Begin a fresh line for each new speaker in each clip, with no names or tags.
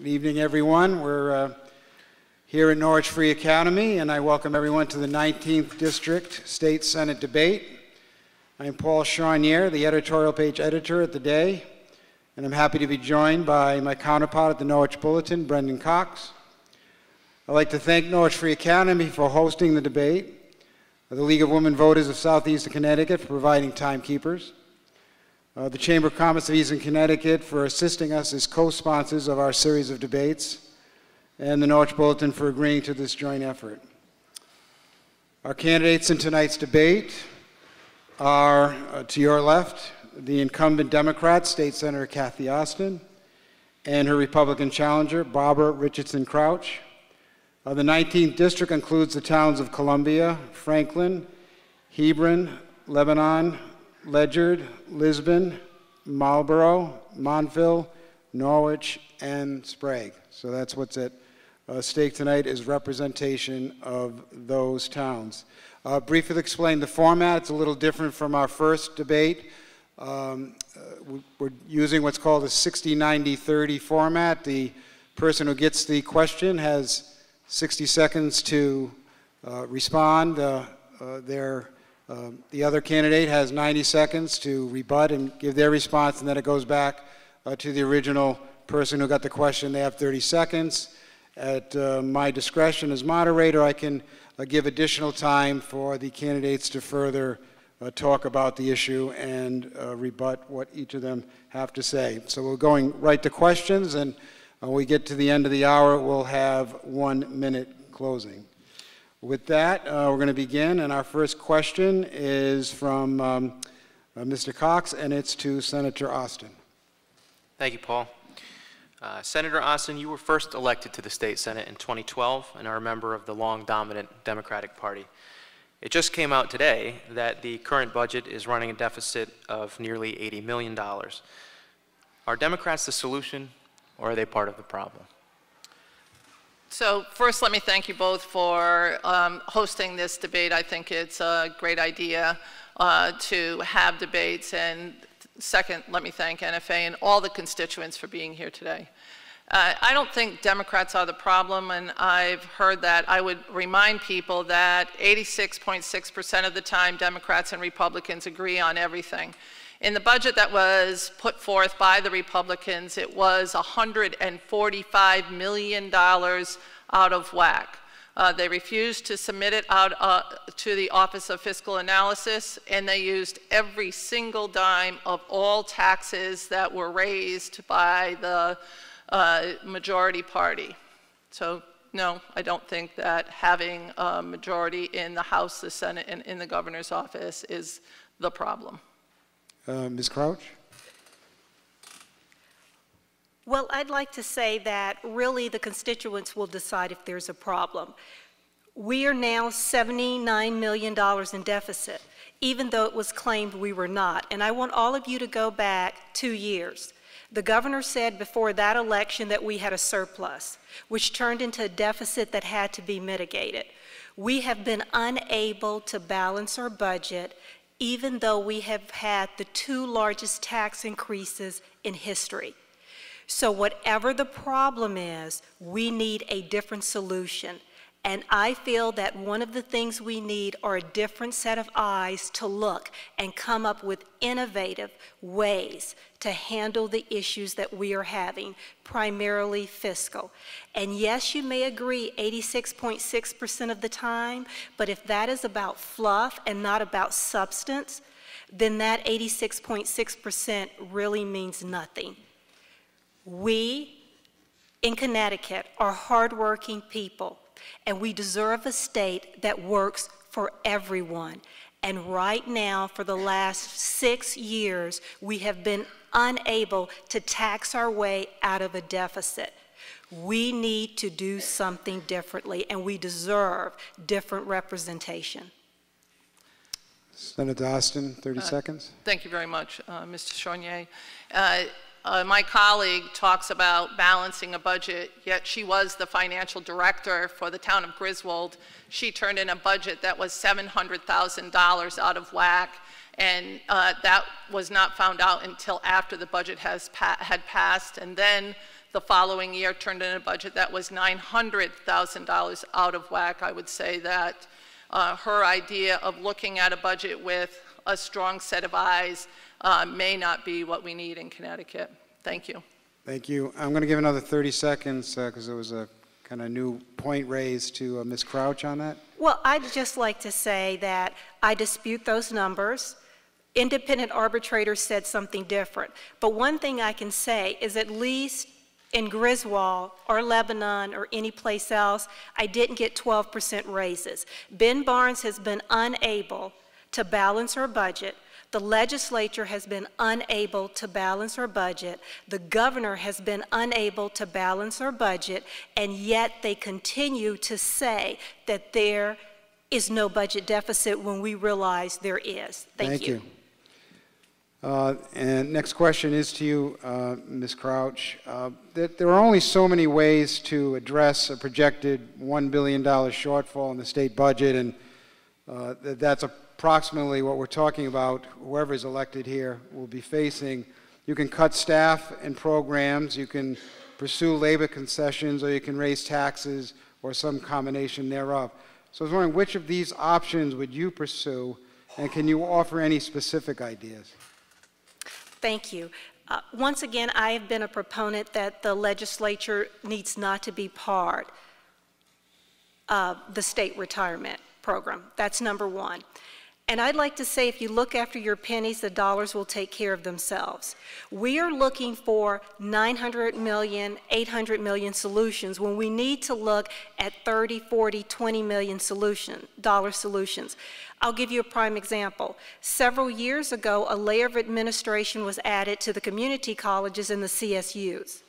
Good evening, everyone. We're here at Norwich Free Academy, and I welcome everyone to the 19th District State Senate debate. I'm Paul Charnier, the editorial page editor at The Day, and I'm happy to be joined by my counterpart at the Norwich Bulletin, Brendan Cox. I'd like to thank Norwich Free Academy for hosting the debate, the League of Women Voters of Southeastern Connecticut for providing timekeepers, the Chamber of Commerce of Eastern Connecticut for assisting us as co-sponsors of our series of debates, and the Norwich Bulletin for agreeing to this joint effort. Our candidates in tonight's debate are, to your left, the incumbent Democrat, State Senator Cathy Osten, and her Republican challenger, Barbara Richardson Crouch. The 19th District includes the towns of Columbia, Franklin, Hebron, Lebanon, Ledyard, Lisbon, Marlborough, Montville, Norwich, and Sprague. So that's what's at stake tonight, is representation of those towns. Briefly explain the format. It's a little different from our first debate. We're using what's called a 60-90-30 format. The person who gets the question has 60 seconds to respond. The other candidate has 90 seconds to rebut and give their response, and then it goes back to the original person who got the question. They have 30 seconds. At my discretion as moderator, I can give additional time for the candidates to further talk about the issue and rebut what each of them have to say. So we're going right to questions, and when we get to the end of the hour, we'll have 1 minute closing. With that, we're going to begin, and our first question is from Mr. Cox, and it's to Senator Osten.
Thank you, Paul. Senator Osten, you were first elected to the State Senate in 2012 and are a member of the long-dominant Democratic Party. It just came out today that the current budget is running a deficit of nearly $80 million. Are Democrats the solution, or are they part of the problem?
So first, let me thank you both for hosting this debate. I think it's a great idea to have debates. And second, let me thank NFA and all the constituents for being here today. I don't think Democrats are the problem, and I've heard that. I would remind people that 86.6% of the time, Democrats and Republicans agree on everything. In the budget that was put forth by the Republicans, it was $145 million out of whack. They refused to submit it out to the Office of Fiscal Analysis, and they used every single dime of all taxes that were raised by the majority party. So no, I don't think that having a majority in the House, the Senate, and in the governor's office is the problem.
Ms. Crouch?
Well, I'd like to say that really the constituents will decide if there's a problem. We are now $79 million in deficit, even though it was claimed we were not. And I want all of you to go back 2 years. The governor said before that election that we had a surplus, which turned into a deficit that had to be mitigated. We have been unable to balance our budget, even though we have had the 2 largest tax increases in history. So whatever the problem is, we need a different solution. And I feel that one of the things we need are a different set of eyes to look and come up with innovative ways to handle the issues that we are having, primarily fiscal. And yes, you may agree 86.6% of the time, but if that is about fluff and not about substance, then that 86.6% really means nothing. We in Connecticut are hardworking people, and we deserve a state that works for everyone. And right now, for the last 6 years, we have been unable to tax our way out of a deficit. We need to do something differently, and we deserve different representation.
Senator Osten, 30 seconds.
Thank you very much, Mr. Charnier. My colleague talks about balancing a budget, yet she was the financial director for the town of Griswold. She turned in a budget that was $700,000 out of whack, and that was not found out until after the budget had passed. And then the following year turned in a budget that was $900,000 out of whack. I would say that her idea of looking at a budget with a strong set of eyes may not be what we need in Connecticut. Thank you.
Thank you. I'm going to give another 30 seconds because there was a kind of new point raised to Ms. Crouch on that.
Well, I'd just like to say that I dispute those numbers. Independent arbitrators said something different. But one thing I can say is at least in Griswold or Lebanon or any place else, I didn't get 12% raises. Ben Barnes has been unable to balance her budget. The legislature has been unable to balance her budget. The governor has been unable to balance her budget, and yet they continue to say that there is no budget deficit when we realize there is. Thank you.
And next question is to you, Ms. Crouch. There are only so many ways to address a projected $1 billion shortfall in the state budget, and that's approximately what we're talking about. Whoever is elected here will be facing. You can cut staff and programs, you can pursue labor concessions, or you can raise taxes, or some combination thereof. So I was wondering, which of these options would you pursue, and can you offer any specific ideas?
Thank you. Once again, I have been a proponent that the legislature needs not to be part of the state retirement program. That's number one. And I'd like to say, if you look after your pennies, the dollars will take care of themselves. We are looking for 900 million, 800 million solutions when we need to look at 30, 40, 20 million dollar solutions. I'll give you a prime example. Several years ago, a layer of administration was added to the community colleges and the CSUs.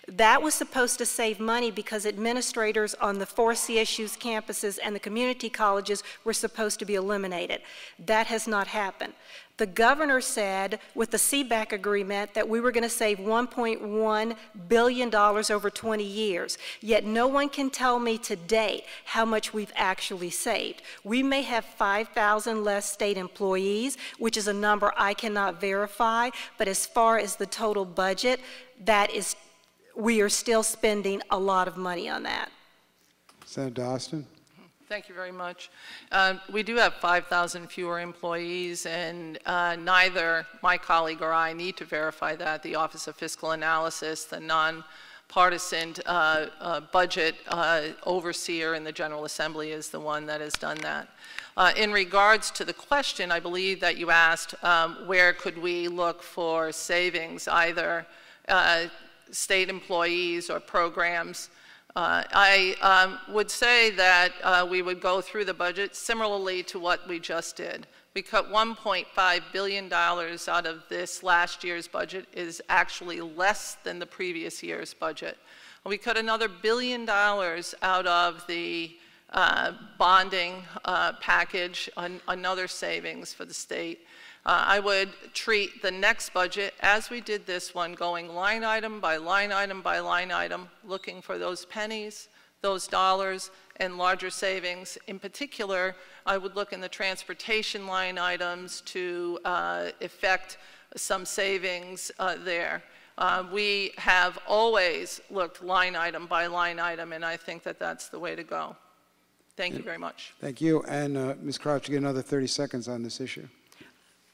That was supposed to save money because administrators on the 4 CSU's campuses and the community colleges were supposed to be eliminated. That has not happened. The governor said with the CBAC agreement that we were going to save $1.1 billion over 20 years, yet no one can tell me to date how much we've actually saved. We may have 5,000 less state employees, which is a number I cannot verify, but as far as the total budget, we are still spending a lot of money on that.
Senator Osten.
Thank you very much. We do have 5,000 fewer employees, and neither my colleague or I need to verify that. The Office of Fiscal Analysis, the nonpartisan budget overseer in the General Assembly, is the one that has done that. In regards to the question, I believe that you asked where could we look for savings, either state employees or programs. I would say that we would go through the budget similarly to what we just did. We cut $1.5 billion out of this last year's budget, is actually less than the previous year's budget. We cut another $1 billion out of the bonding package, another savings for the state. I would treat the next budget as we did this one, going line item by line item by line item, looking for those pennies, those dollars, and larger savings. In particular, I would look in the transportation line items to effect some savings there. We have always looked line item by line item, and I think that that's the way to go. Thank you very much.
Thank you. And Ms. Crouch, you get another 30 seconds on this issue.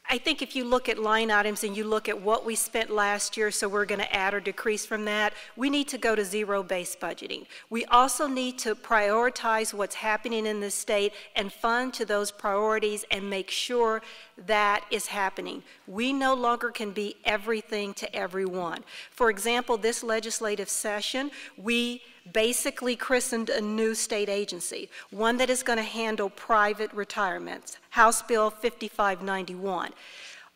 I think if you look at line items and you look at what we spent last year, so we're going to add or decrease from that, we need to go to zero-based budgeting. We also need to prioritize what's happening in the state and fund to those priorities and make sure that is happening. We no longer can be everything to everyone. For example, this legislative session, we basically christened a new state agency, one that is going to handle private retirements, House Bill 5591.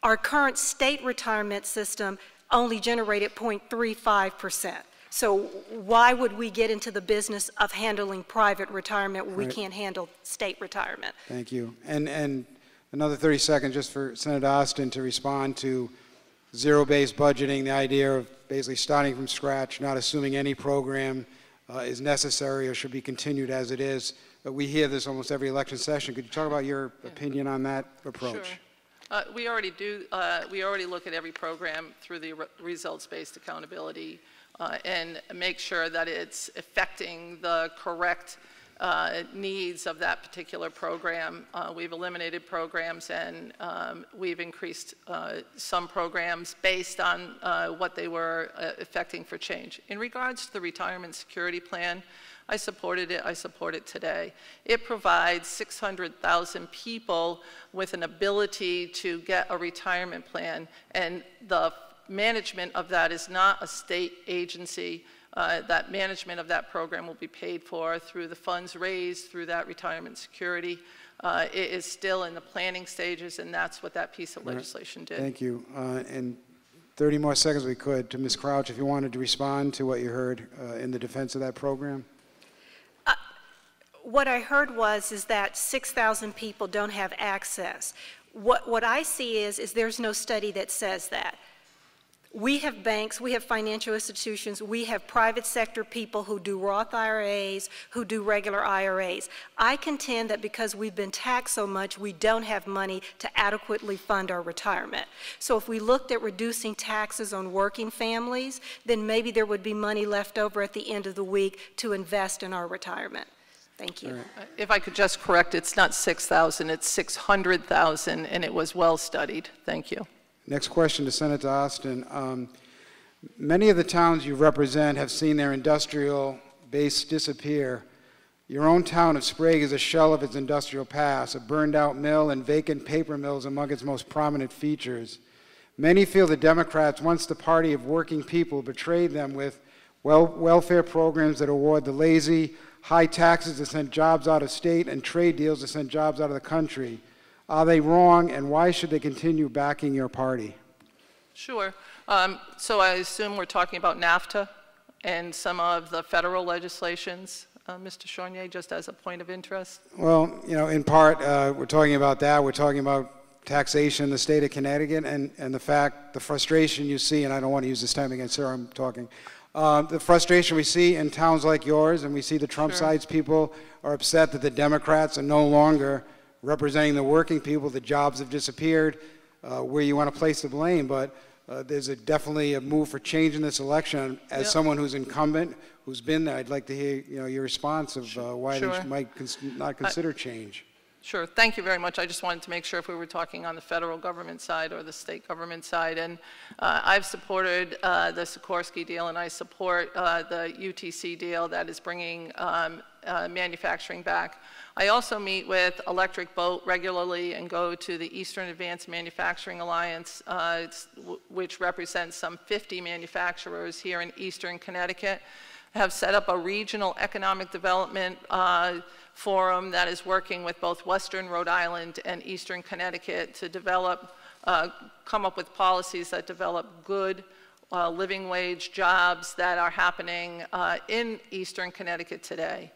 Our current state retirement system only generated 0.35%. So why would we get into the business of handling private retirement when we can't handle state retirement?
Thank you. And another 30 seconds just for Senator Osten to respond to zero-based budgeting, the idea of basically starting from scratch, not assuming any program is necessary or should be continued as it is. We hear this almost every election session. Could you talk about your opinion on that approach?
Sure. We already do. We already look at every program through the results-based accountability and make sure that it's affecting the correct needs of that particular program. We've eliminated programs, and we've increased some programs based on what they were affecting for change. In regards to the retirement security plan, I supported it. I support it today. It provides 600,000 people with an ability to get a retirement plan, and the management of that is not a state agency. That management of that program will be paid for through the funds raised through that retirement security. It is still in the planning stages, and that's what that piece of legislation did.
Thank you. And 30 more seconds we could to Ms. Crouch, if you wanted to respond to what you heard in the defense of that program.
What I heard is that 6,000 people don't have access. What I see is there's no study that says that. We have banks, we have financial institutions, we have private sector people who do Roth IRAs, who do regular IRAs. I contend that because we've been taxed so much, we don't have money to adequately fund our retirement. So if we looked at reducing taxes on working families, then maybe there would be money left over at the end of the week to invest in our retirement. Thank you.
If I could just correct, it's not 6,000, it's 600,000, and it was well studied. Thank you.
Next question to Senator Osten. Many of the towns you represent have seen their industrial base disappear. Your own town of Sprague is a shell of its industrial past, a burned-out mill and vacant paper mills among its most prominent features. Many feel the Democrats, once the party of working people, betrayed them with welfare programs that award the lazy, high taxes to send jobs out of state, and trade deals to send jobs out of the country. Are they wrong, and why should they continue backing your party?
Sure. So I assume we're talking about NAFTA and some of the federal legislations, Mr. Charnier, just as a point of interest?
Well, you know, in part, we're talking about that. We're talking about taxation in the state of Connecticut and the frustration you see, and I don't want to use this time against Sarah, I'm talking. The frustration we see in towns like yours, and we see the Trump side's people are upset that the Democrats are no longer representing the working people. The jobs have disappeared, where you want to place the blame, but there's definitely a move for change in this election. As someone who's incumbent, who's been there, I'd like to hear your response of why they might not consider change.
Sure. Thank you very much. I just wanted to make sure if we were talking on the federal government side or the state government side. And I've supported the Sikorsky deal, and I support the UTC deal that is bringing manufacturing back. I also meet with Electric Boat regularly and go to the Eastern Advanced Manufacturing Alliance, which represents some 50 manufacturers here in Eastern Connecticut. Have set up a regional economic development forum that is working with both Western Rhode Island and Eastern Connecticut to develop, come up with policies that develop good living wage jobs that are happening in Eastern Connecticut today.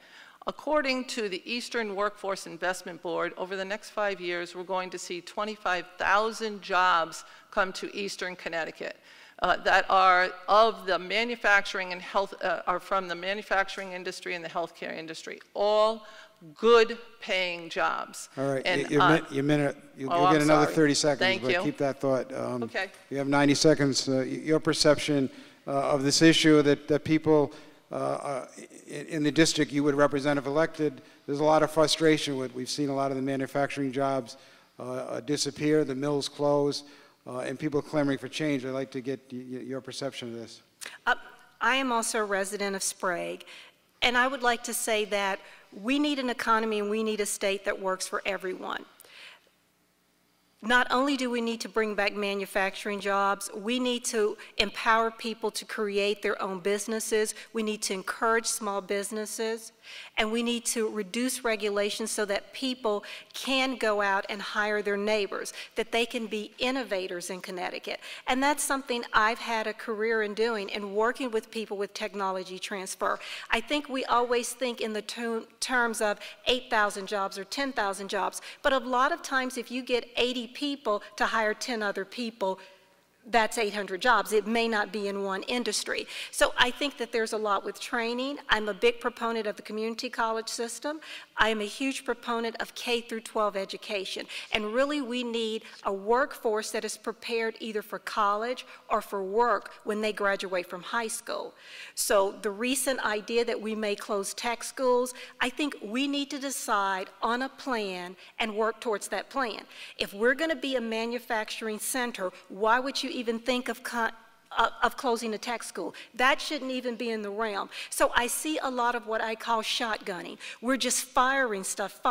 According to the Eastern Workforce Investment Board, over the next 5 years, we're going to see 25,000 jobs come to Eastern Connecticut. That are of the manufacturing and health, are from the manufacturing industry and the healthcare industry, all good paying jobs.
All right,
and,
you'll get another 30 seconds,
Thank
but
you.
keep that thought.
Okay.
You have 90 seconds. Your perception of this issue that people in the district you would represent if elected, there's a lot of frustration with. We've seen a lot of the manufacturing jobs disappear, the mills close. And people clamoring for change. I'd like to get your perception of this.
I am also a resident of Sprague, and I would like to say that we need an economy and we need a state that works for everyone. Not only do we need to bring back manufacturing jobs, we need to empower people to create their own businesses. We need to encourage small businesses, and we need to reduce regulations so that people can go out and hire their neighbors, that they can be innovators in Connecticut. And that's something I've had a career in doing, in working with people with technology transfer. I think we always think in the terms of 8,000 jobs or 10,000 jobs, but a lot of times if you get 80 people to hire 10 other people, that's 800 jobs. It may not be in one industry. So I think that there's a lot with training. I'm a big proponent of the community college system. I'm a huge proponent of K through 12 education. And really we need a workforce that is prepared either for college or for work when they graduate from high school. So the recent idea that we may close tech schools, I think we need to decide on a plan and work towards that plan. If we're going to be a manufacturing center, why would you even think of closing a tech school? That shouldn't even be in the realm. So I see a lot of what I call shotgunning. We're just firing stuff,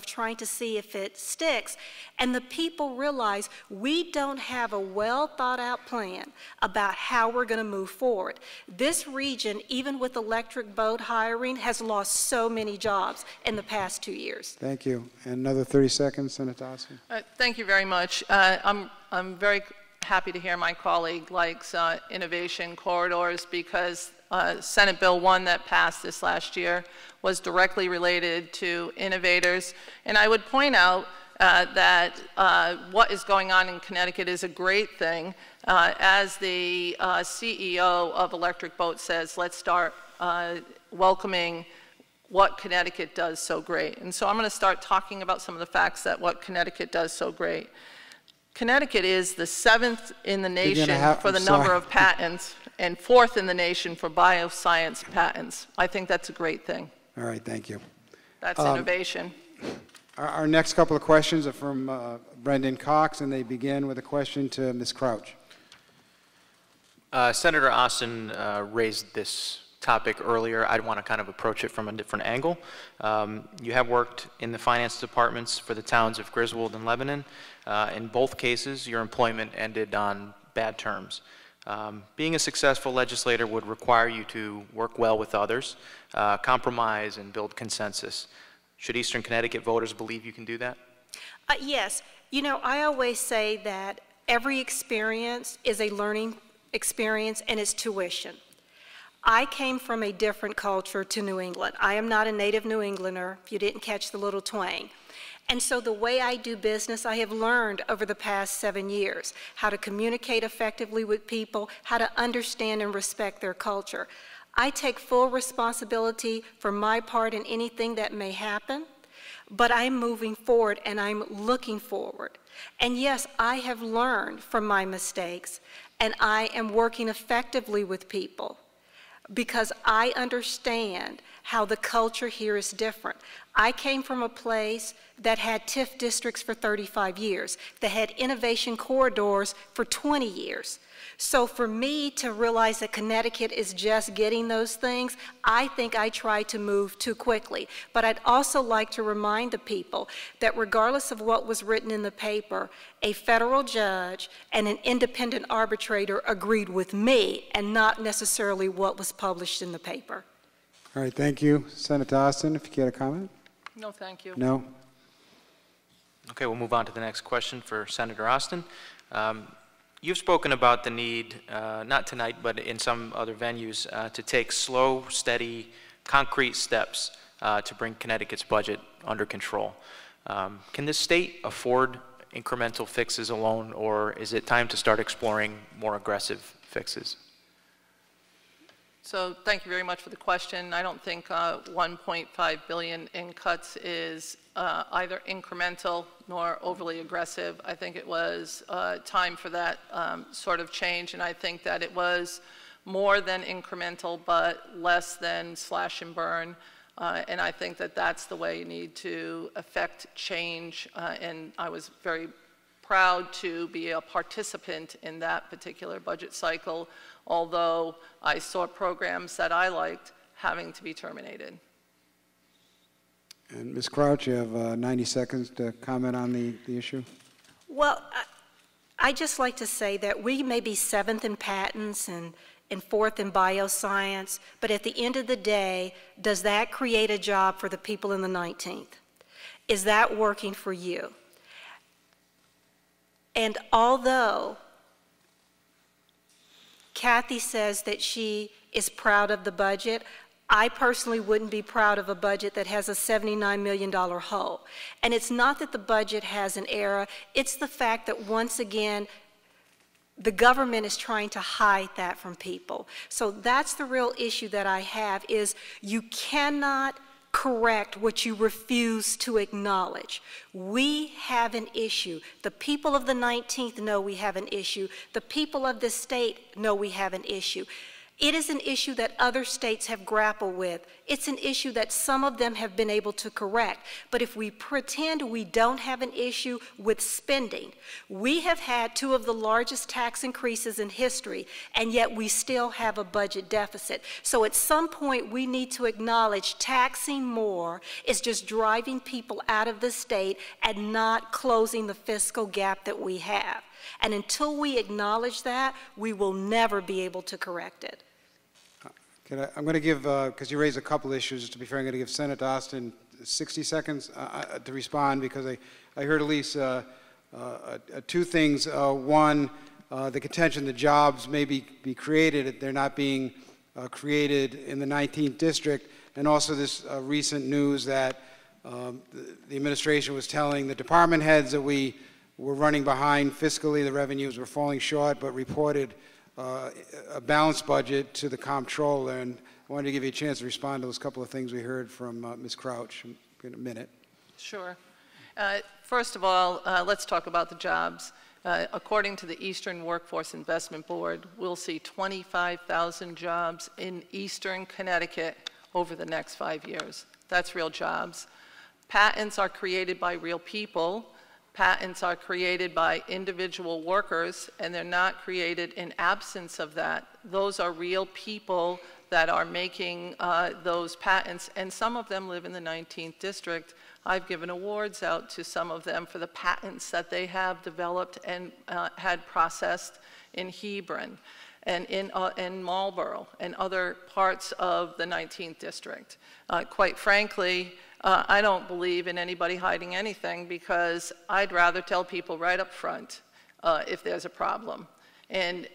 trying to see if it sticks. And the people realize we don't have a well thought out plan about how we're going to move forward. This region, even with electric boat hiring, has lost so many jobs in the past 2 years.
Thank you. And another 30 seconds, Senator Osten.
Thank you very much. I'm very happy to hear my colleague likes innovation corridors, because Senate Bill 1 that passed this last year was directly related to innovators. And I would point out that what is going on in Connecticut is a great thing. As the CEO of Electric Boat says, let's start welcoming what Connecticut does so great. And so I'm going to start talking about some of the facts that what Connecticut does so great. Connecticut is the 7th in the nation for the number of patents and 4th in the nation for bioscience patents. I think that's a great thing.
All right, thank you.
That's innovation.
Our next couple of questions are from Brendan Cox, and they begin with a question to Ms. Crouch.
Senator Osten raised this topic earlier. I'd want to kind of approach it from a different angle. You have worked in the finance departments for the towns of Griswold and Lebanon. In both cases, your employment ended on bad terms. Being a successful legislator would require you to work well with others, compromise, and build consensus. Should Eastern Connecticut voters believe you can do that?
Yes. You know, I always say that every experience is a learning experience and it's tuition. I came from a different culture to New England. I am not a native New Englander, if you didn't catch the little twang. And so the way I do business, I have learned over the past 7 years how to communicate effectively with people, how to understand and respect their culture. I take full responsibility for my part in anything that may happen, but I'm moving forward and I'm looking forward. And yes, I have learned from my mistakes, and I am working effectively with people, because I understand how the culture here is different. I came from a place that had TIF districts for 35 years, that had innovation corridors for 20 years. So for me to realize that Connecticut is just getting those things, I think I tried to move too quickly. But I'd also like to remind the people that regardless of what was written in the paper, a federal judge and an independent arbitrator agreed with me and not necessarily what was published in the paper.
All right, thank you. Senator Osten, if you care to comment?
No, thank you.
No?
Okay, we'll move on to the next question for Senator Osten. You've spoken about the need, not tonight, but in some other venues, to take slow, steady, concrete steps to bring Connecticut's budget under control. Can the state afford incremental fixes alone, or is it time to start exploring more aggressive fixes?
So thank you very much for the question. I don't think $1.5 billion in cuts is either incremental nor overly aggressive. I think it was time for that sort of change, and I think that it was more than incremental but less than slash and burn. And I think that that's the way you need to affect change, and I was very proud to be a participant in that particular budget cycle, although I saw programs that I liked having to be terminated.
And Ms. Crouch, you have 90 seconds to comment on the issue.
Well, I just like to say that we may be 7th in patents and 4th in bioscience, but at the end of the day, does that create a job for the people in the 19th? Is that working for you? And although Cathy says that she is proud of the budget, I personally wouldn't be proud of a budget that has a $79 million hole. And it's not that the budget has an error, it's the fact that once again, The government is trying to hide that from people. So that's the real issue that I have, is you cannot correct what you refuse to acknowledge. We have an issue. The people of the 19th know we have an issue. The people of this state know we have an issue. It is an issue that other states have grappled with. It's an issue that some of them have been able to correct. But if we pretend we don't have an issue with spending, we have had 2 of the largest tax increases in history, and yet we still have a budget deficit. So at some point, we need to acknowledge taxing more is just driving people out of the state and not closing the fiscal gap that we have. And until we acknowledge that, we will never be able to correct it.
I'm going to give, because you raised a couple issues, to be fair, I'm going to give Senator Osten 60 seconds to respond, because I heard at least 2 things. One, the contention that jobs may be created, they're not being created in the 19th District, and also this recent news that the administration was telling the department heads that we were running behind fiscally, the revenues were falling short, but reported a balanced budget to the comptroller, and I wanted to give you a chance to respond to those couple of things we heard from Ms. Crouch in a minute.
Sure. First of all, let's talk about the jobs. According to the Eastern Workforce Investment Board, we'll see 25,000 jobs in Eastern Connecticut over the next 5 years. That's real jobs. Patents are created by real people. Patents are created by individual workers, and they're not created in absence of that. Those are real people that are making those patents, and some of them live in the 19th District. I've given awards out to some of them for the patents that they have developed and had processed in Hebron and in Marlborough and other parts of the 19th District. Quite frankly, I don't believe in anybody hiding anything, because I'd rather tell people right up front if there's a problem. And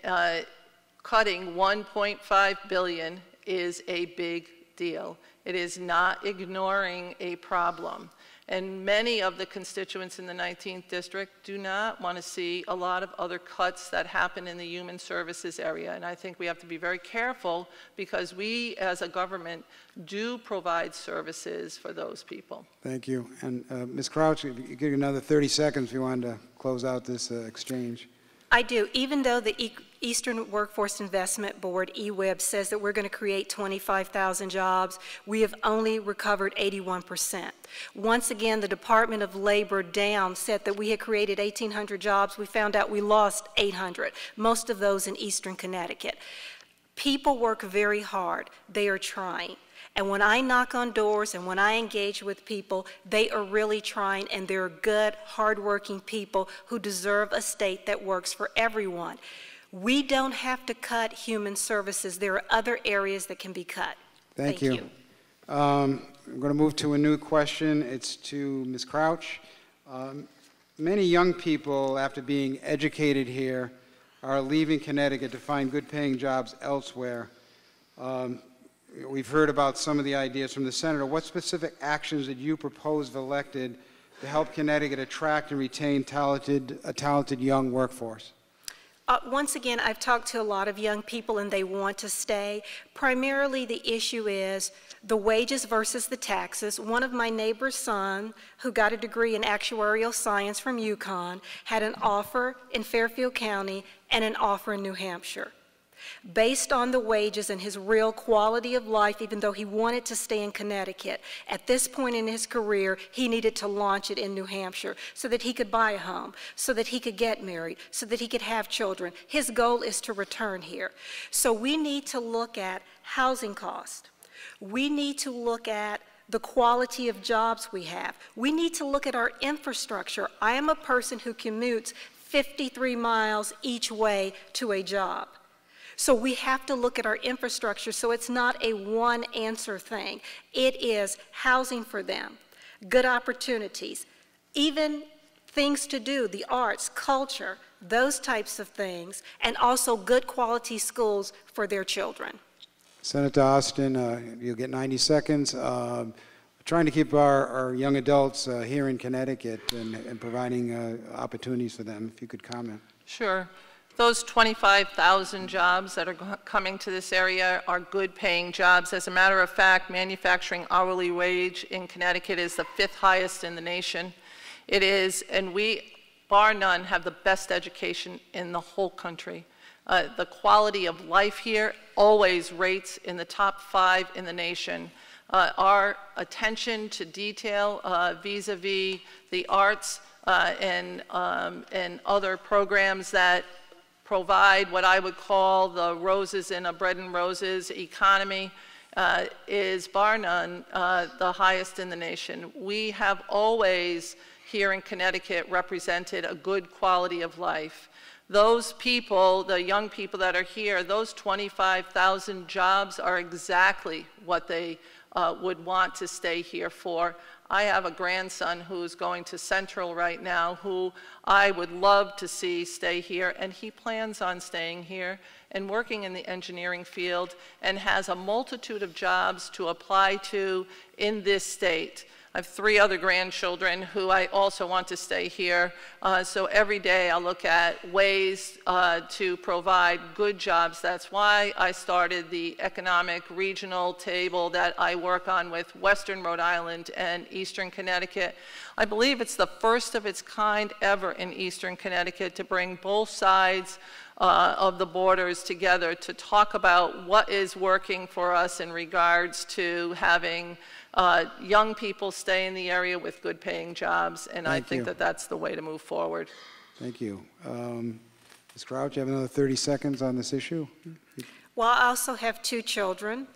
cutting $1.5 billion is a big deal. It is not ignoring a problem. And many of the constituents in the 19th District do not want to see a lot of other cuts that happen in the human services area. And I think we have to be very careful, because we as a government do provide services for those people.
Thank you. And Ms. Crouch, you give you another 30 seconds if you wanted to close out this exchange.
I do. Even though the Eastern Workforce Investment Board, EWIB, says that we're going to create 25,000 jobs, we have only recovered 81%. Once again, the Department of Labor down said that we had created 1,800 jobs. We found out we lost 800, most of those in Eastern Connecticut. People work very hard. They are trying. And when I knock on doors and when I engage with people, they are really trying, and they're good, hardworking people who deserve a state that works for everyone. We don't have to cut human services. There are other areas that can be cut.
Thank you. I'm going to move to a new question. It's to Ms. Crouch. Many young people, after being educated here, are leaving Connecticut to find good-paying jobs elsewhere. We've heard about some of the ideas from the Senator. What specific actions did you propose, if elected, to help Connecticut attract and retain a talented young workforce?
Once again, I've talked to a lot of young people, and they want to stay. Primarily, the issue is the wages versus the taxes. One of my neighbor's son, who got a degree in actuarial science from UConn, had an offer in Fairfield County and an offer in New Hampshire. Based on the wages and his real quality of life, even though he wanted to stay in Connecticut, at this point in his career, he needed to launch it in New Hampshire so that he could buy a home, so that he could get married, so that he could have children. His goal is to return here. So we need to look at housing cost. We need to look at the quality of jobs we have. We need to look at our infrastructure. I am a person who commutes 53 miles each way to a job. So we have to look at our infrastructure, so it's not a one-answer thing. It is housing for them, good opportunities, even things to do, the arts, culture, those types of things, and also good quality schools for their children.
Senator Osten, you'll get 90 seconds. Trying to keep our young adults here in Connecticut and providing opportunities for them, if you could comment.
Sure. Those 25,000 jobs that are coming to this area are good paying jobs. As a matter of fact, manufacturing hourly wage in Connecticut is the 5th highest in the nation. It is, and we, bar none, have the best education in the whole country. The quality of life here always rates in the top 5 in the nation. Our attention to detail vis-a-vis the arts and other programs that provide what I would call the roses in a bread and roses economy is bar none the highest in the nation. We have always here in Connecticut represented a good quality of life. Those people, the young people that are here, those 25,000 jobs are exactly what they would want to stay here for. I have a grandson who's going to Central right now who I would love to see stay here, and he plans on staying here and working in the engineering field and has a multitude of jobs to apply to in this state. I have 3 other grandchildren who I also want to stay here. So every day I look at ways to provide good jobs. That's why I started the economic regional table that I work on with Western Rhode Island and Eastern Connecticut. I believe it's the first of its kind ever in Eastern Connecticut to bring both sides of the borders together to talk about what is working for us in regards to having young people stay in the area with good paying jobs, and I think that that's the way to move forward.
Thank you. Ms. Crouch, you have another 30 seconds on this issue?
Well, I also have 2 children.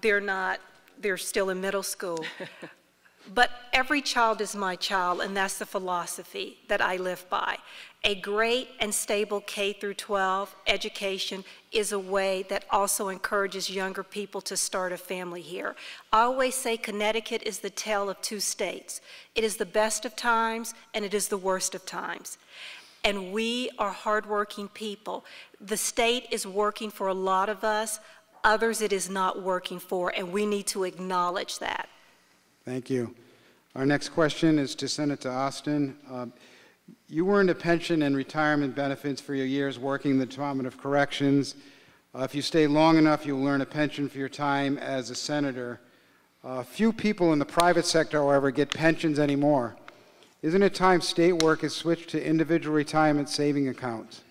They're still in middle school. But every child is my child, and that's the philosophy that I live by. A great and stable K through 12 education is a way that also encourages younger people to start a family here. I always say Connecticut is the tale of 2 states. It is the best of times, and it is the worst of times. And we are hardworking people. The state is working for a lot of us. Others it is not working for, and we need to acknowledge that.
Thank you. Our next question is to Senator Osten. You earned a pension and retirement benefits for your years working in the Department of Corrections. If you stay long enough, you'll earn a pension for your time as a senator. Few people in the private sector, however, get pensions anymore. Isn't it time state work is switched to individual retirement saving accounts?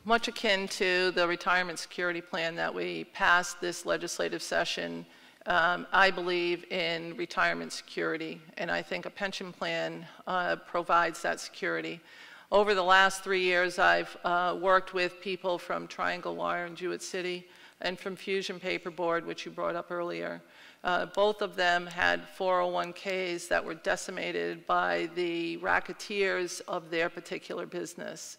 Much akin to the retirement security plan that we passed this legislative session, I believe in retirement security, and I think a pension plan provides that security. Over the last 3 years, I've worked with people from Triangle Wire in Jewett City and from Fusion Paperboard, which you brought up earlier. Both of them had 401ks that were decimated by the racketeers of their particular business.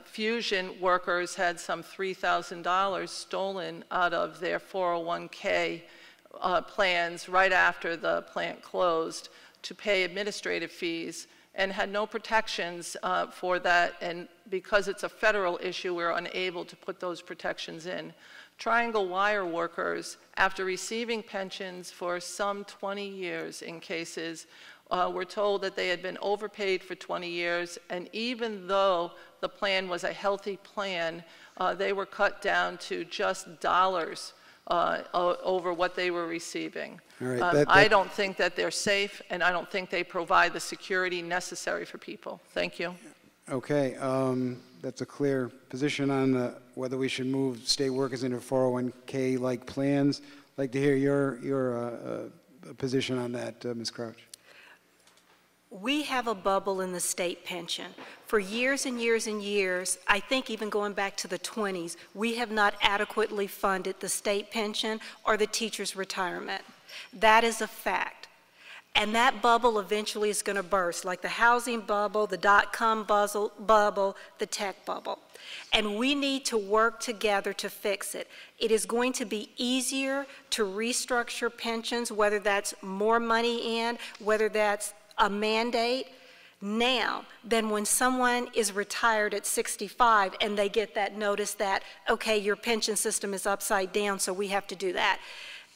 Fusion workers had some $3,000 stolen out of their 401k plans right after the plant closed to pay administrative fees and had no protections for that, and because it's a federal issue, we're unable to put those protections in. Triangle Wire workers, after receiving pensions for some 20 years in cases, were told that they had been overpaid for 20 years, and even though the plan was a healthy plan, they were cut down to just dollars over what they were receiving. Right, I don't think that they're safe, and I don't think they provide the security necessary for people. Thank you.
Okay, that's a clear position on whether we should move state workers into 401k-like plans. I'd like to hear your position on that, Ms. Crouch.
We have a bubble in the state pension. For years and years and years, I think even going back to the 20s, we have not adequately funded the state pension or the teacher's retirement. That is a fact. And that bubble eventually is going to burst, like the housing bubble, the dot-com bubble, the tech bubble. And we need to work together to fix it. It is going to be easier to restructure pensions, whether that's more money in, whether that's a mandate now than when someone is retired at 65 and they get that notice that, okay, your pension system is upside down, so we have to do that.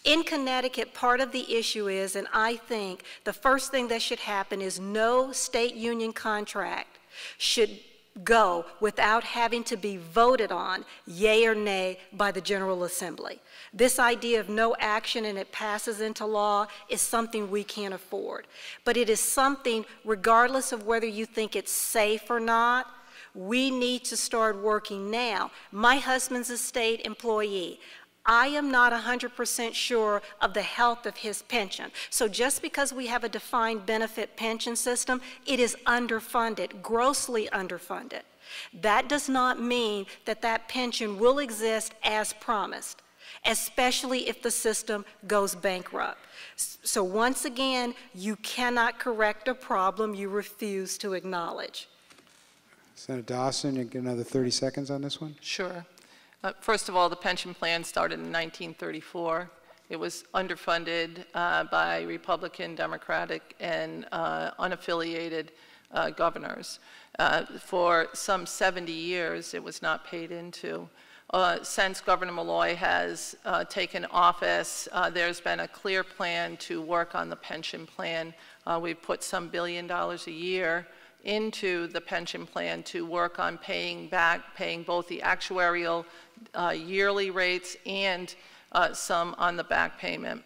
In Connecticut, part of the issue is, and I think the first thing that should happen is no state union contract should go without having to be voted on, yea or nay, by the General Assembly. This idea of no action and it passes into law is something we can't afford. But it is something, regardless of whether you think it's safe or not, we need to start working now. My husband's a state employee. I am not 100% sure of the health of his pension. So just because we have a defined benefit pension system, it is underfunded, grossly underfunded. That does not mean that that pension will exist as promised, especially if the system goes bankrupt. So once again, you cannot correct a problem you refuse to acknowledge.
Senator Osten, you get another 30 seconds on this one?
Sure. First of all, the pension plan started in 1934. It was underfunded by Republican, Democratic, and unaffiliated governors. For some 70 years, it was not paid into. Since Governor Malloy has taken office, there's been a clear plan to work on the pension plan. We've put some $1 billion a year into the pension plan to work on paying both the actuarial yearly rates and some on the back payment.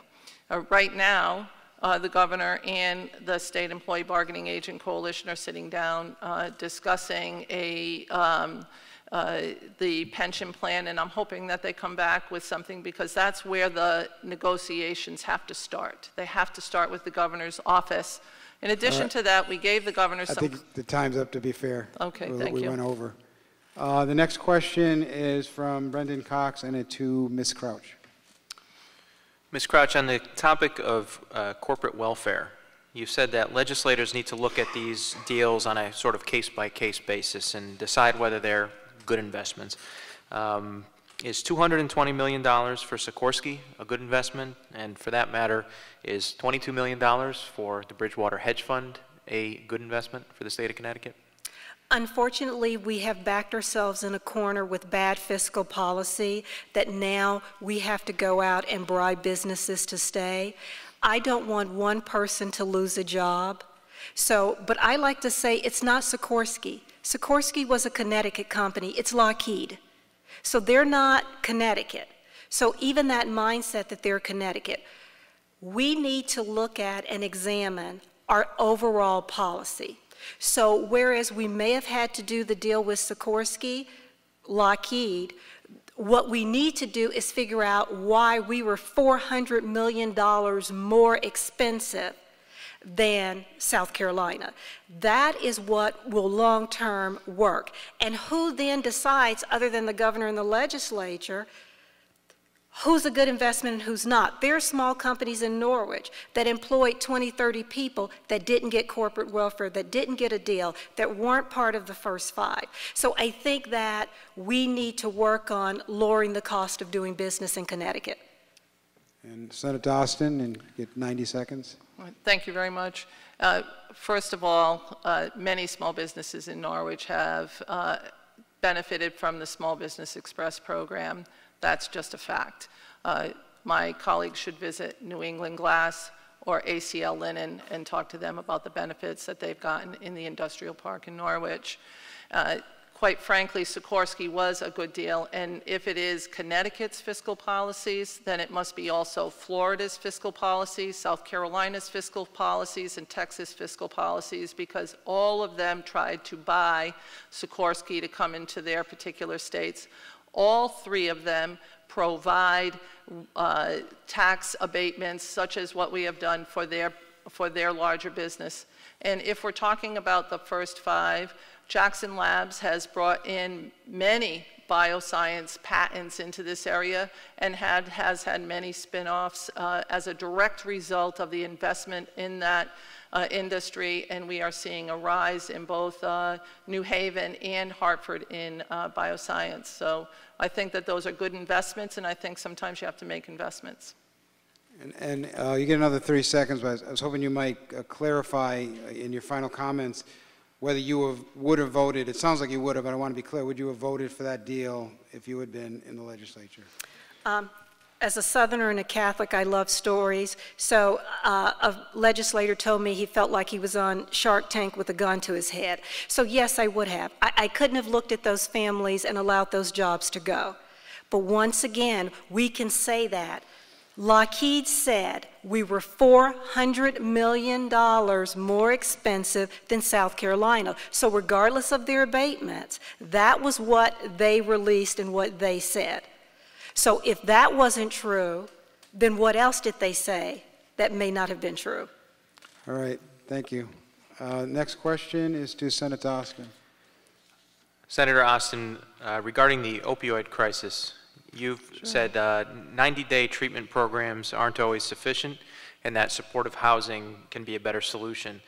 Right now, the governor and the State Employee Bargaining Agent Coalition are sitting down discussing the pension plan, and I'm hoping that they come back with something, because that's where the negotiations have to start. They have to start with the governor's office. In addition to that, we gave the governor some...
I think the time's up, to be fair.
Okay, thank you.
We went over. The next question is from Brendan Cox, and to Ms. Crouch.
Ms. Crouch, on the topic of corporate welfare, you said that legislators need to look at these deals on a sort of case-by-case basis and decide whether they're good investments. Is $220 million for Sikorsky a good investment? And for that matter, is $22 million for the Bridgewater Hedge Fund a good investment for the state of Connecticut?
Unfortunately, we have backed ourselves in a corner with bad fiscal policy that now we have to go out and bribe businesses to stay. I don't want one person to lose a job. But I like to say it's not Sikorsky. Sikorsky was a Connecticut company. It's Lockheed. So they're not Connecticut. So even that mindset that they're Connecticut, we need to look at and examine our overall policy. So whereas we may have had to do the deal with Sikorsky, Lockheed, what we need to do is figure out why we were $400 million more expensive than South Carolina. That is what will long-term work. And who then decides, other than the governor and the legislature, who's a good investment and who's not? There are small companies in Norwich that employed 20, 30 people that didn't get corporate welfare, that didn't get a deal, that weren't part of the first 5. So I think that we need to work on lowering the cost of doing business in Connecticut.
And Senator Osten, and get 90 seconds.
Thank you very much. First of all, many small businesses in Norwich have benefited from the Small Business Express program. That's just a fact. My colleagues should visit New England Glass or ACL Linen and talk to them about the benefits that they've gotten in the industrial park in Norwich. Quite frankly, Sikorsky was a good deal, and if it is Connecticut's fiscal policies, then it must be also Florida's fiscal policies, South Carolina's fiscal policies, and Texas fiscal policies, because all of them tried to buy Sikorsky to come into their particular states. All 3 of them provide tax abatements, such as what we have done for their larger business. And if we're talking about the first 5, Jackson Labs has brought in many bioscience patents into this area and has had many spin-offs as a direct result of the investment in that industry, and we are seeing a rise in both New Haven and Hartford in bioscience. So I think that those are good investments, and I think sometimes you have to make investments.
And you get another 30 seconds, but I was hoping you might clarify in your final comments whether you would have voted. It sounds like you would have, but I want to be clear. Would you have voted for that deal if you had been in the legislature?
as a Southerner and a Catholic, I love stories. So a legislator told me he felt like he was on Shark Tank with a gun to his head. So yes, I would have. I couldn't have looked at those families and allowed those jobs to go. But once again, we can say that. Lockheed said we were $400 million more expensive than South Carolina. So regardless of their abatements, that was what they released and what they said. So if that wasn't true, then what else did they say that may not have been true?
All right, thank you. Next question is to Senator Osten.
Senator Osten, regarding the opioid crisis, you've said 90-day treatment programs aren't always sufficient and that supportive housing can be a better solution.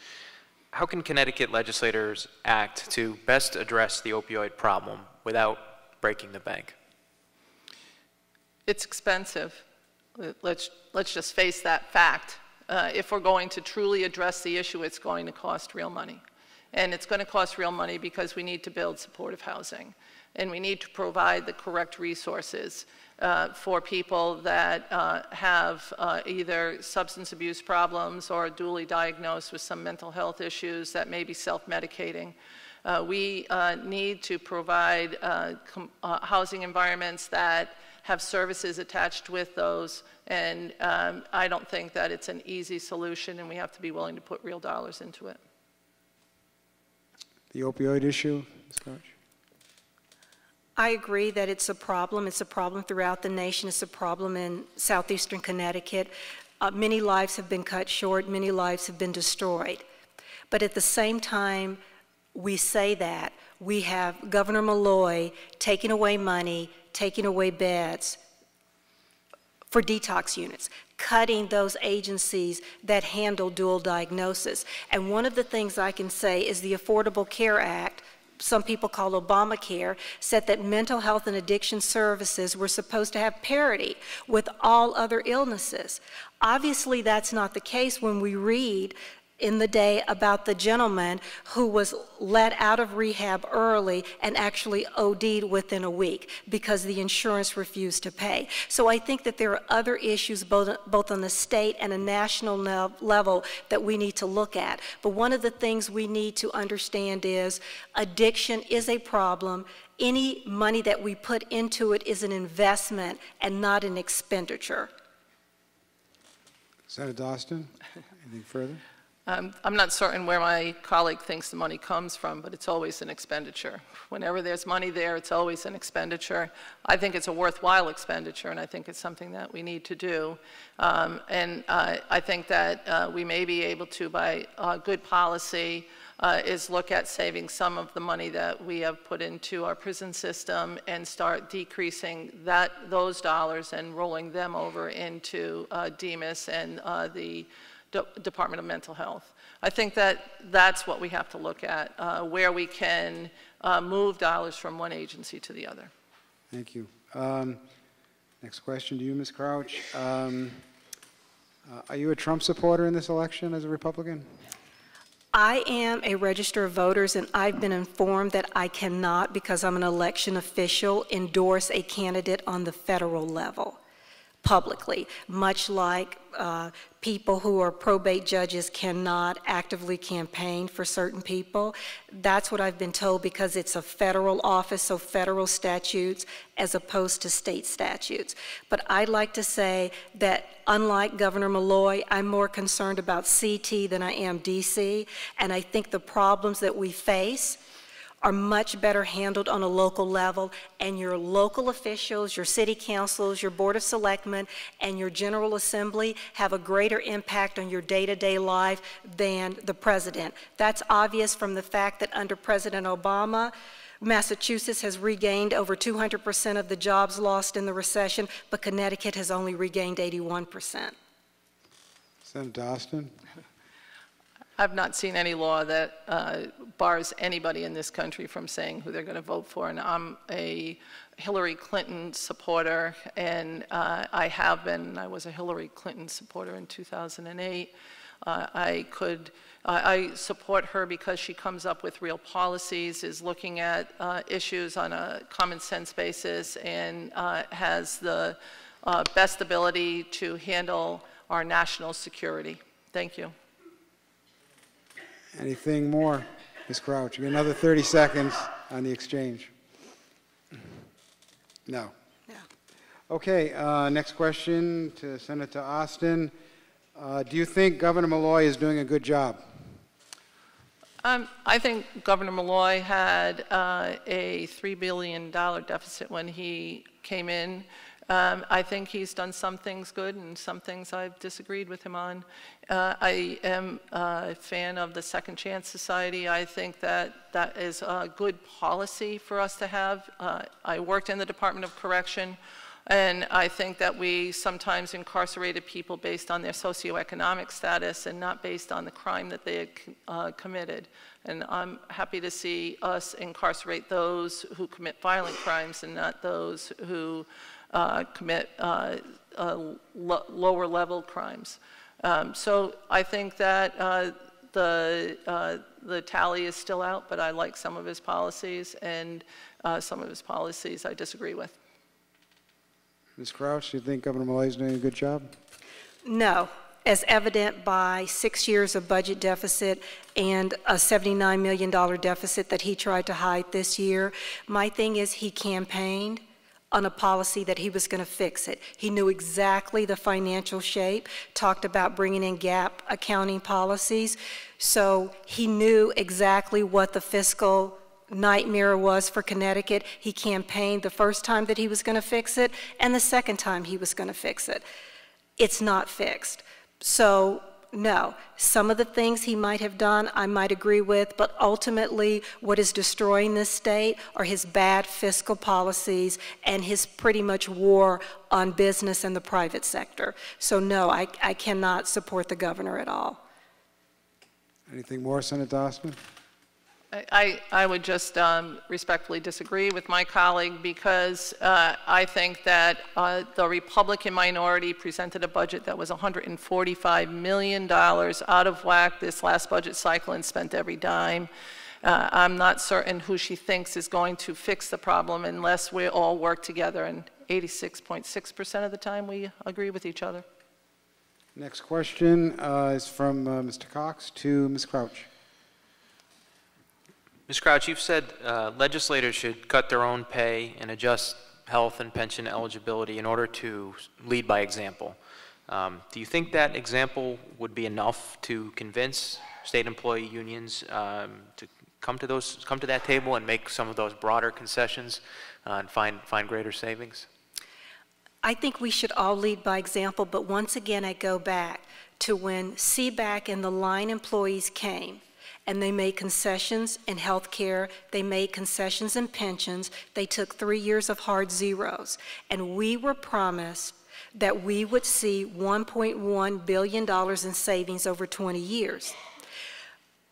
How can Connecticut legislators act to best address the opioid problem without breaking the bank?
It's expensive. Let's just face that fact. If we're going to truly address the issue, it's going to cost real money. And it's going to cost real money because we need to build supportive housing. And we need to provide the correct resources for people that have either substance abuse problems or are duly diagnosed with some mental health issues that may be self-medicating. We need to provide housing environments that have services attached with those, and I don't think that it's an easy solution, and we have to be willing to put real dollars into it.
The opioid issue, Ms. Couch?
I agree that it's a problem. It's a problem throughout the nation. It's a problem in southeastern Connecticut. Many lives have been cut short. Many lives have been destroyed. But at the same time, we say that we have Governor Malloy taking away money, taking away beds for detox units, cutting those agencies that handle dual diagnosis. And one of the things I can say is the Affordable Care Act, some people call Obamacare, said that mental health and addiction services were supposed to have parity with all other illnesses. Obviously, that's not the case when we read in the day about the gentleman who was let out of rehab early and actually OD'd within a week because the insurance refused to pay. So I think that there are other issues both on the state and a national level that we need to look at. But one of the things we need to understand is addiction is a problem. Any money that we put into it is an investment and not an expenditure.
Senator Osten, anything further?
I'm not certain where my colleague thinks the money comes from, but it's always an expenditure. Whenever there's money there, it's always an expenditure. I think it's a worthwhile expenditure, and I think it's something that we need to do. I think that we may be able to, by good policy, is look at saving some of the money that we have put into our prison system and start decreasing those dollars and rolling them over into DEMIS and the Department of Mental Health. I think that that's what we have to look at, where we can move dollars from one agency to the other.
Thank you. Next question to you, Ms. Crouch. Are you a Trump supporter in this election as a Republican?
I am a register of voters, and I've been informed that I cannot, because I'm an election official, endorse a candidate on the federal level publicly, much like people who are probate judges cannot actively campaign for certain people. That's what I've been told because it's a federal office, so federal statutes as opposed to state statutes. But I'd like to say that unlike Governor Malloy, I'm more concerned about CT than I am DC, and I think the problems that we face are much better handled on a local level, and your local officials, your city councils, your board of selectmen, and your general assembly have a greater impact on your day-to-day life than the president. That's obvious from the fact that under President Obama, Massachusetts has regained over 200% of the jobs lost in the recession, but Connecticut has only regained 81%.
Senator Osten?
I've not seen any law that bars anybody in this country from saying who they're going to vote for, and I'm a Hillary Clinton supporter, and I have been. I was a Hillary Clinton supporter in 2008. I support her because she comes up with real policies, is looking at issues on a common sense basis, and has the best ability to handle our national security. Thank you.
Anything more, Ms. Crouch? You get another 30 seconds on the exchange. No.
No.
Okay, next question to Senator Osten. Do you think Governor Malloy is doing a good job?
I think Governor Malloy had a $3 billion deficit when he came in. I think he's done some things good and some things I've disagreed with him on. I am a fan of the Second Chance Society. I think that that is a good policy for us to have. I worked in the Department of Correction, and I think that we sometimes incarcerated people based on their socioeconomic status and not based on the crime that they had committed. And I'm happy to see us incarcerate those who commit violent crimes and not those who commit lower level crimes. So I think that the tally is still out, but I like some of his policies, and some of his policies I disagree with.
Ms. Crouch, do you think Governor Malloy is doing a good job?
No, as evident by 6 years of budget deficit and a $79 million deficit that he tried to hide this year. My thing is he campaigned on a policy that he was going to fix it. He knew exactly the financial shape, talked about bringing in gap accounting policies, so he knew exactly what the fiscal nightmare was for Connecticut. He campaigned the first time that he was going to fix it and the second time he was going to fix it. It's not fixed. So no, some of the things he might have done I might agree with, but ultimately what is destroying this state are his bad fiscal policies and his pretty much war on business and the private sector. So no, I cannot support the governor at all.
Anything more, Senator Osten?
I would just respectfully disagree with my colleague, because I think that the Republican minority presented a budget that was $145 million out of whack this last budget cycle and spent every dime. I'm not certain who she thinks is going to fix the problem unless we all work together, and 86.6% of the time we agree with each other.
Next question is from Mr. Cox to Ms. Crouch.
Ms. Crouch, you've said legislators should cut their own pay and adjust health and pension eligibility in order to lead by example. Do you think that example would be enough to convince state employee unions to come to that table and make some of those broader concessions and find greater savings?
I think we should all lead by example, but once again I go back to when CBAC and the line employees came, and they made concessions in health care, they made concessions in pensions, they took 3 years of hard zeros, and we were promised that we would see $1.1 billion in savings over 20 years.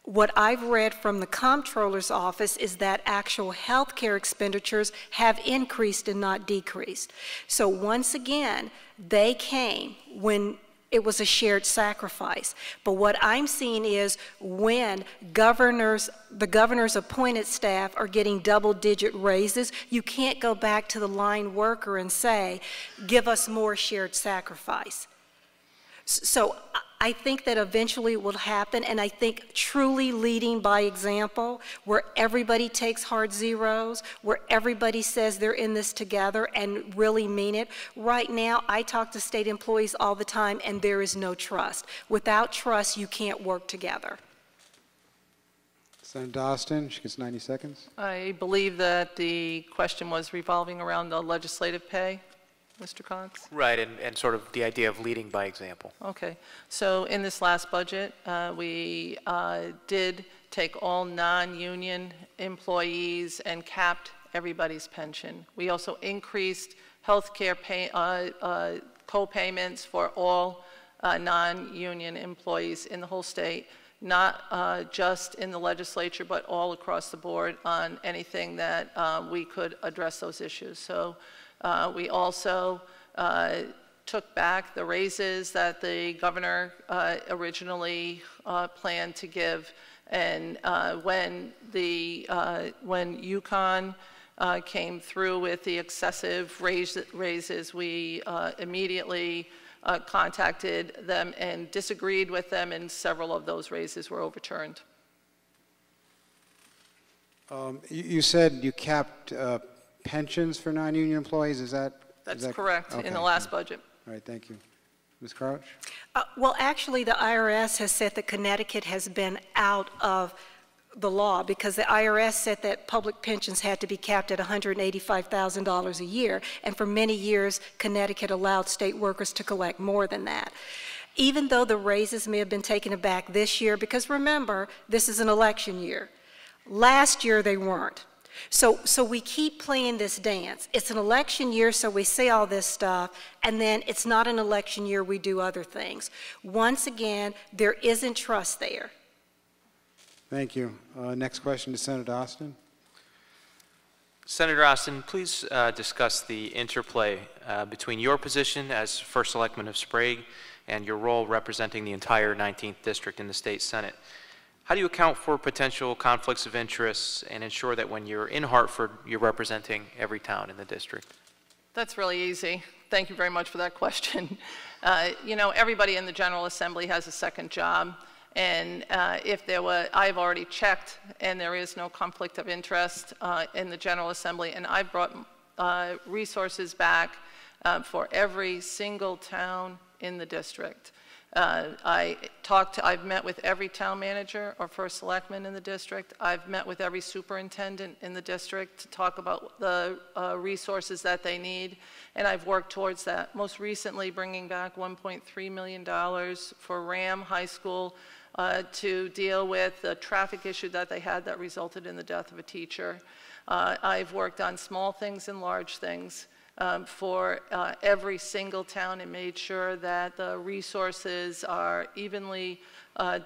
What I've read from the comptroller's office is that actual health care expenditures have increased and not decreased. So once again, they came when it was a shared sacrifice. But what I'm seeing is when the governor's appointed staff are getting double-digit raises, you can't go back to the line worker and say, give us more shared sacrifice. So I think that eventually it will happen, and I think truly leading by example, where everybody takes hard zeros, where everybody says they're in this together and really mean it. Right now, I talk to state employees all the time, and there is no trust. Without trust, you can't work together.
Senator Osten, she gets 90 seconds.
I believe that the question was revolving around the legislative pay. Mr. Cox?
Right, and sort of the idea of leading by example.
Okay, so in this last budget, we did take all non-union employees and capped everybody's pension. We also increased health care co-payments for all non-union employees in the whole state, not just in the legislature, but all across the board on anything that we could address those issues. So we also took back the raises that the governor originally planned to give, and when UConn came through with the excessive raises, we immediately contacted them and disagreed with them, and several of those raises were overturned.
You said you capped pensions for non-union employees.
That's correct, okay. In the last budget.
All right, thank you. Ms. Crouch?
Well, actually, the IRS has said that Connecticut has been out of the law because the IRS said that public pensions had to be capped at $185,000 a year, and for many years, Connecticut allowed state workers to collect more than that. Even though the raises may have been taken back this year, because remember, this is an election year. Last year, they weren't. So we keep playing this dance. It's an election year, so we say all this stuff, and then it's not an election year, we do other things. Once again, there isn't trust there.
Thank you. Next question to Senator Osten.
Senator Osten, please discuss the interplay between your position as First Selectman of Sprague and your role representing the entire 19th District in the State Senate. How do you account for potential conflicts of interest and ensure that when you're in Hartford, you're representing every town in the district?
That's really easy. Thank you very much for that question. You know, everybody in the General Assembly has a second job. And if there were, I've already checked, and there is no conflict of interest in the General Assembly. And I've brought resources back for every single town in the district. I've met with every town manager or first selectman in the district. I've met with every superintendent in the district to talk about the resources that they need, and I've worked towards that. Most recently, bringing back $1.3 million for Ram High School to deal with the traffic issue that they had that resulted in the death of a teacher. I've worked on small things and large things for every single town and made sure that the resources are evenly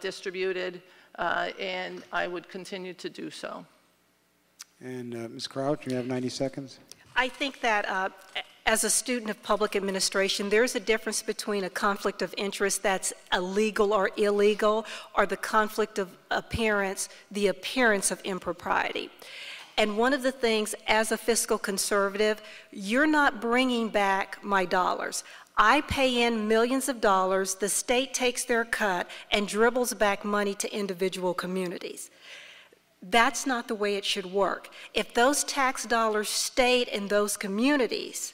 distributed, and I would continue to do so.
And Ms. Crouch, you have 90 seconds.
I think that as a student of public administration, there's a difference between a conflict of interest that's illegal or illegal, or the conflict of appearance, the appearance of impropriety. And one of the things, as a fiscal conservative, you're not bringing back my dollars. I pay in millions of dollars, the state takes their cut and dribbles back money to individual communities. That's not the way it should work. If those tax dollars stayed in those communities,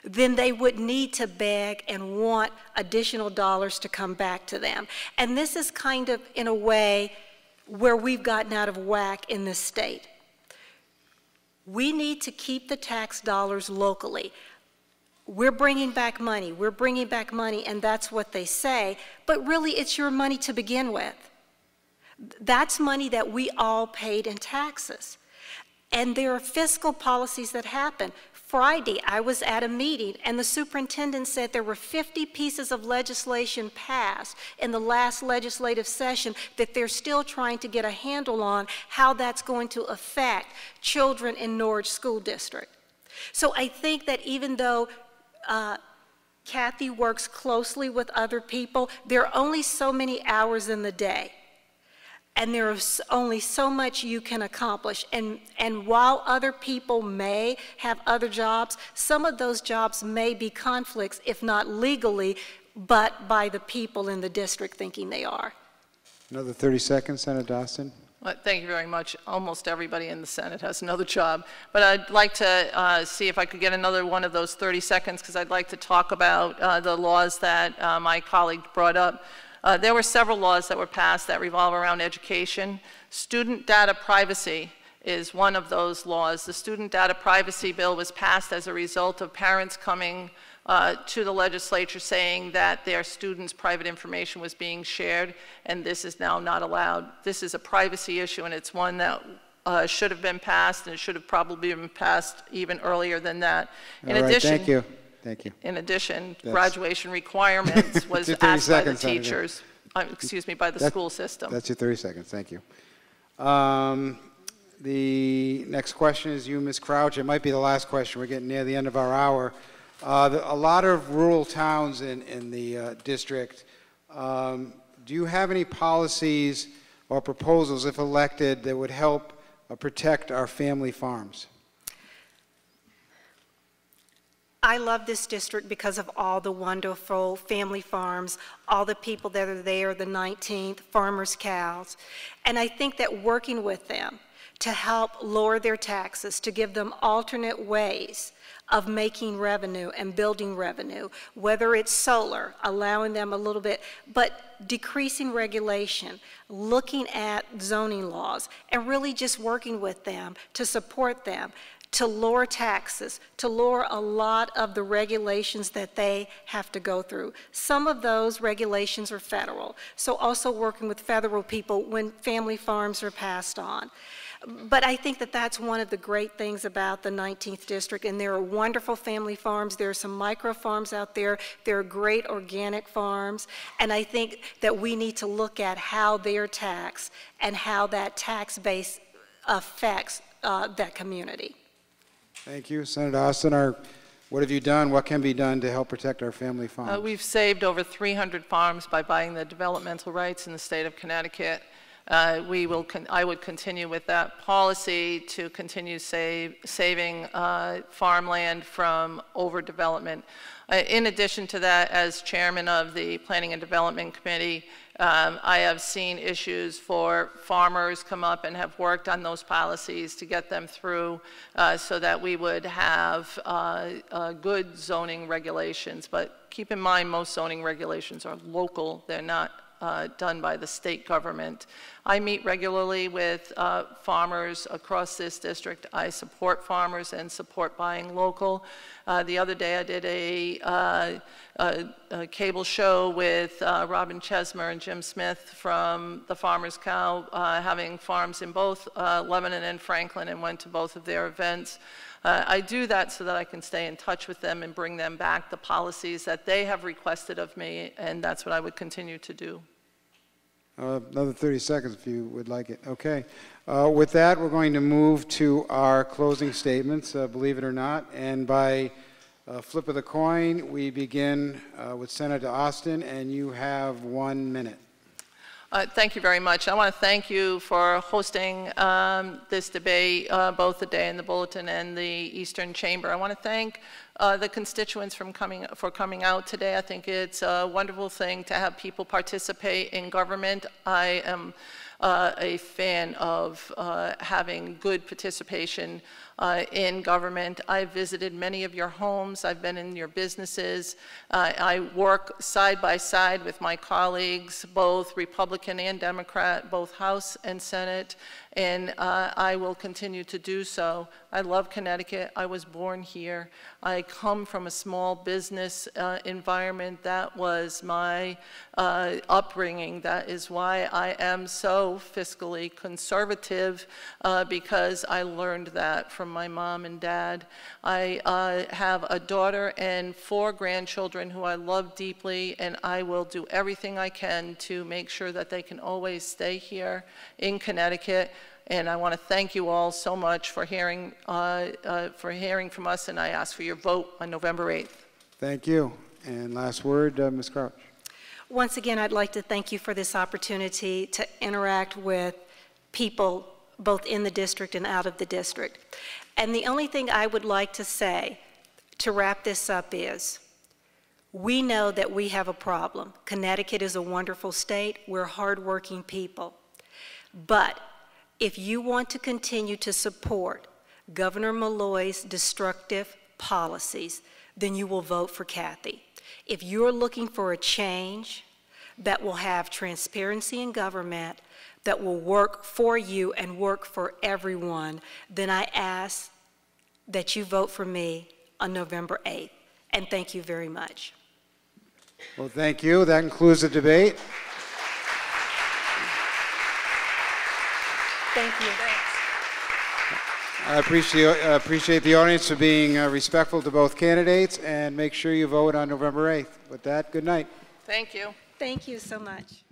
then they would need to beg and want additional dollars to come back to them. And this is kind of, in a way, where we've gotten out of whack in this state. We need to keep the tax dollars locally. We're bringing back money, and that's what they say, but really it's your money to begin with. That's money that we all paid in taxes. And there are fiscal policies that happen. Friday, I was at a meeting, and the superintendent said there were 50 pieces of legislation passed in the last legislative session that they're still trying to get a handle on how that's going to affect children in Norwich School District. So I think that even though Cathy works closely with other people, there are only so many hours in the day. And there is only so much you can accomplish. And while other people may have other jobs, some of those jobs may be conflicts, if not legally, but by the people in the district thinking they are.
Another 30 seconds, Senator Osten.
Well, thank you very much. Almost everybody in the Senate has another job. But I'd like to see if I could get another one of those 30 seconds, because I'd like to talk about the laws that my colleague brought up. There were several laws that were passed that revolve around education. Student data privacy is one of those laws. The Student Data Privacy Bill was passed as a result of parents coming to the legislature saying that their students' private information was being shared, and this is now not allowed. This is a privacy issue, and it's one that should have been passed, and it should have probably been passed even earlier than that. In addition,
thank you. Thank you.
In addition, graduation requirements was asked by the teachers, excuse me, by the school system.
That's your 30 seconds. Thank you. The next question is you, Ms. Crouch. It might be the last question. We're getting near the end of our hour. A lot of rural towns in the district. Do you have any policies or proposals, if elected, that would help protect our family farms?
I love this district because of all the wonderful family farms, all the people that are there, the 19th, farmers' cows. And I think that working with them to help lower their taxes, to give them alternate ways of making revenue and building revenue, whether it's solar, allowing them a little bit, but decreasing regulation, looking at zoning laws, and really just working with them to support them, to lower taxes, to lower a lot of the regulations that they have to go through. Some of those regulations are federal, so also working with federal people when family farms are passed on. But I think that that's one of the great things about the 19th District, and there are wonderful family farms. There are some micro farms out there. There are great organic farms, and I think that we need to look at how they're taxed and how that tax base affects that community.
Thank you. Senator Osten, what have you done, what can be done to help protect our family farms?
We've saved over 300 farms by buying the developmental rights in the state of Connecticut. I would continue with that policy to continue saving farmland from overdevelopment. In addition to that, as chairman of the Planning and Development Committee, I have seen issues for farmers come up and have worked on those policies to get them through so that we would have good zoning regulations. But keep in mind, most zoning regulations are local. They're not done by the state government. I meet regularly with farmers across this district. I support farmers and support buying local. The other day I did a cable show with Robin Chesmer and Jim Smith from the Farmer's Cow, having farms in both Lebanon and Franklin, and went to both of their events. I do that so that I can stay in touch with them and bring them back the policies that they have requested of me, and that's what I would continue to do.
Another 30 seconds if you would like it. Okay. With that, we're going to move to our closing statements, believe it or not. And by flip of the coin, we begin with Senator Osten, and you have 1 minute.
Thank you very much. I want to thank you for hosting this debate, both the Day in the Bulletin and the Eastern Chamber. I want to thank the constituents for coming out today. I think it's a wonderful thing to have people participate in government. I am a fan of having good participation in government. I've visited many of your homes. I've been in your businesses. I work side by side with my colleagues, both Republican and Democrat, both House and Senate, and I will continue to do so. I love Connecticut. I was born here. I come from a small business environment. That was my upbringing. That is why I am so fiscally conservative, because I learned that from my mom and dad. I have a daughter and 4 grandchildren who I love deeply, and I will do everything I can to make sure that they can always stay here in Connecticut. And I want to thank you all so much for hearing from us, and I ask for your vote on November 8th.
Thank you. And last word, Ms. Crouch.
Once again, I'd like to thank you for this opportunity to interact with people both in the district and out of the district. And the only thing I would like to say to wrap this up is, we know that we have a problem. Connecticut is a wonderful state. We're hardworking people. But if you want to continue to support Governor Malloy's destructive policies, then you will vote for Cathy. If you're looking for a change that will have transparency in government, that will work for you and work for everyone, then I ask that you vote for me on November 8th. And thank you very much.
Well, thank you. That concludes the debate.
Thank you.
I appreciate the audience for being respectful to both candidates, and make sure you vote on November 8th. With that, good night.
Thank you.
Thank you so much.